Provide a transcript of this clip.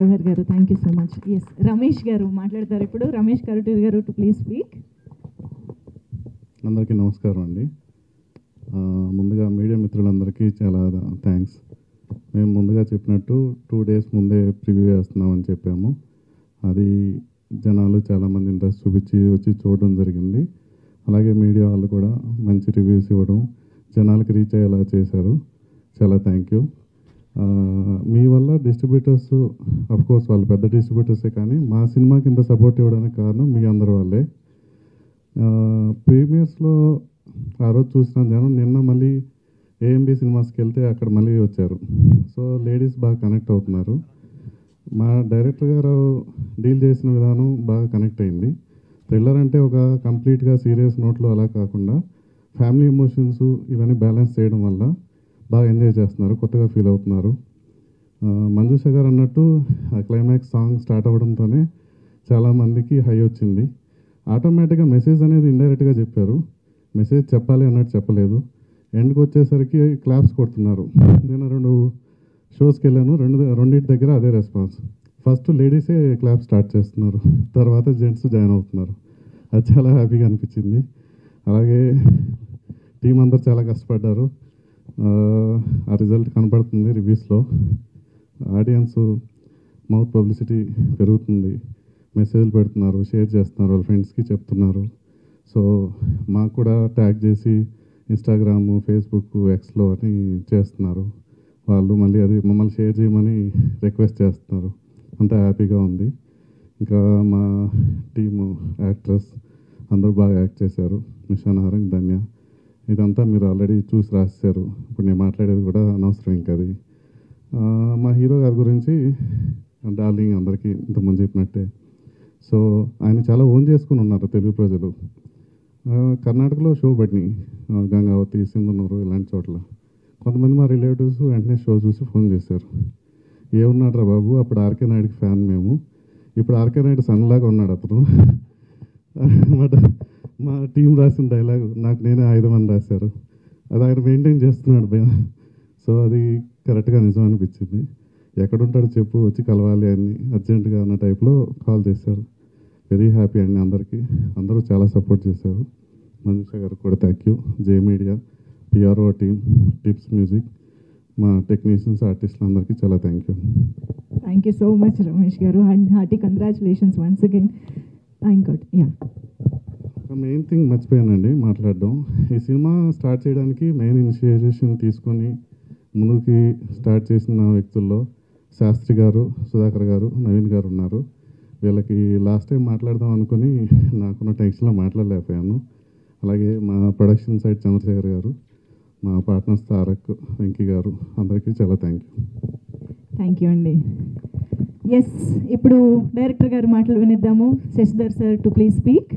Jawahar garu, thank you so much. Yes, Ramesh garu మాట్లాడతారు ఇప్పుడు. రమేష్ కరుటూరి గారు టు ప్లీజ్ స్పీక్. అందరికీ నమస్కారం అండి. ముందుగా మీడియా మిత్రులందరికీ చాలా థ్యాంక్స్. మేము ముందుగా చెప్పినట్టు 2 days ముందే ప్రివ్యూ వేస్తున్నామని చెప్పాము. అది జనాలు చాలామంది ఇంట్రెస్ట్ చూపించి వచ్చి చూడడం జరిగింది. అలాగే మీడియా వాళ్ళు కూడా మంచి రివ్యూస్ ఇవ్వడం, జనాలకి రీచ్ అయ్యేలా చేశారు. చాలా థ్యాంక్ యూ. మీ వల్ల డిస్ట్రిబ్యూటర్స్ కోర్స్ వాళ్ళు పెద్ద డిస్ట్రిబ్యూటర్సే, కానీ మా సినిమాకి ఇంత సపోర్ట్ ఇవ్వడానికి కారణం మీ అందరి వాళ్ళే. ప్రీమియర్స్లో ఆ రోజు చూసిన జనం నిన్న మళ్ళీ ఏఎంబి సినిమాస్కి వెళ్తే అక్కడ మళ్ళీ వచ్చారు. సో లేడీస్ బాగా కనెక్ట్ అవుతున్నారు. మా డైరెక్టర్ గారు డీల్ చేసిన విధానం బాగా కనెక్ట్ అయింది. థ్రిల్లర్ అంటే ఒక కంప్లీట్గా సీరియస్ నోట్లో అలా కాకుండా ఫ్యామిలీ ఎమోషన్స్ ఇవన్నీ బ్యాలెన్స్ చేయడం వల్ల బాగా ఎంజాయ్ చేస్తున్నారు, కొత్తగా ఫీల్ అవుతున్నారు. మంజుష గారు అన్నట్టు ఆ క్లైమాక్స్ సాంగ్ స్టార్ట్ అవ్వడంతోనే చాలామందికి హై వచ్చింది. ఆటోమేటిక్గా మెసేజ్ అనేది ఇండైరెక్ట్గా చెప్పారు, మెసేజ్ చెప్పాలి అన్నట్టు చెప్పలేదు. ఎండ్కి వచ్చేసరికి క్లాప్స్ కొడుతున్నారు. నేను 2 షోస్కి వెళ్ళాను, రెండింటి దగ్గర అదే రెస్పాన్స్. ఫస్ట్ లేడీసే క్లాప్ స్టార్ట్ చేస్తున్నారు, తర్వాత జెంట్స్ జాయిన్ అవుతున్నారు. అది చాలా హ్యాపీగా అనిపించింది. అలాగే టీం అందరు చాలా కష్టపడ్డారు. ఆ రిజల్ట్ కనపడుతుంది రివ్యూస్లో. ఆడియన్స్ మౌత్ పబ్లిసిటీ పెరుగుతుంది, మెసేజ్లు పెడుతున్నారు, షేర్ చేస్తున్నారు, వాళ్ళ ఫ్రెండ్స్కి చెప్తున్నారు. సో మాకు కూడా ట్యాగ్ చేసి ఇన్స్టాగ్రామ్, ఫేస్బుక్, ఎక్స్లో అని చేస్తున్నారు వాళ్ళు. మళ్ళీ అది మమ్మల్ని షేర్ చేయమని రిక్వెస్ట్ చేస్తున్నారు. అంతా హ్యాపీగా ఉంది. ఇంకా మా టీము యాక్ట్రెస్ అందరూ బాగా యాక్ట్ చేశారు. మిషన్ హారంగ్, ధన్య, ఇదంతా మీరు ఆల్రెడీ చూసి రాశారు. ఇప్పుడు నేను మాట్లాడేది కూడా అనవసరం. ఇంకా అది మా హీరో గారి గురించి డార్లింగ్ అందరికీ ఇంతకుముందు చెప్పినట్టే. సో ఆయన చాలా ఓన్ చేసుకుని ఉన్నారు తెలుగు ప్రజలు. కర్ణాటకలో షో పడినాయి, గంగావతి, సింధనూరు ఇలాంటి చోట్ల. కొంతమంది మా రిలేటివ్స్ వెంటనే షో చూసి ఫోన్ చేశారు, ఏమున్నాడ్రా బాబు, అప్పుడు ఆర్కే నాయుడుకి ఫ్యాన్ మేము, ఇప్పుడు ఆర్కే నాయుడు సన్లాగా ఉన్నాడు అతను. మా టీం రాసిన డైలాగ్ నాకు నేనే ఆయుధమని రాశారు. అది ఆయన మెయింటైన్ చేస్తున్నాడు భయ. సో అది కరెక్ట్గా నిజం అనిపించింది. ఎక్కడుంటాడో చెప్పు, వచ్చి కలవాలి అని అర్జెంటుగా అన్న టైప్లో కాల్ చేశారు. వెరీ హ్యాపీ అండి అందరికీ. అందరూ చాలా సపోర్ట్ చేశారు. మంజుష గారికి కూడా thank you. J media, PRO team, Tips music, మా టెక్నీషియన్స్, ఆర్టిస్టులు అందరికీ చాలా thank you. Thank you so much Ramesh గారు, and hearty congratulations once again. ఇంకోటి మెయిన్ థింగ్ మర్చిపోయానండి మాట్లాడడం. ఈ సినిమా స్టార్ట్ చేయడానికి మెయిన్ ఇనిషియేషన్ తీసుకొని ముందుకి స్టార్ట్ చేసిన వ్యక్తుల్లో శాస్త్రి గారు, సుధాకర్ గారు, నవీన్ గారు ఉన్నారు. వీళ్ళకి లాస్ట్ టైం మాట్లాడదాం అనుకుని నాకున్న టెన్షన్లో మాట్లాడలేకపోయాను. అలాగే మా ప్రొడక్షన్ సైడ్ చంద్రశేఖర్ గారు, మా పార్ట్నర్స్ తారక్, వెంకీ గారు, అందరికీ చాలా థ్యాంక్ యూ. థ్యాంక్ యూ అండి. ఎస్, ఇప్పుడు డైరెక్టర్ గారు మాటలు వినిద్దాము. Shashidhar sir to please speak.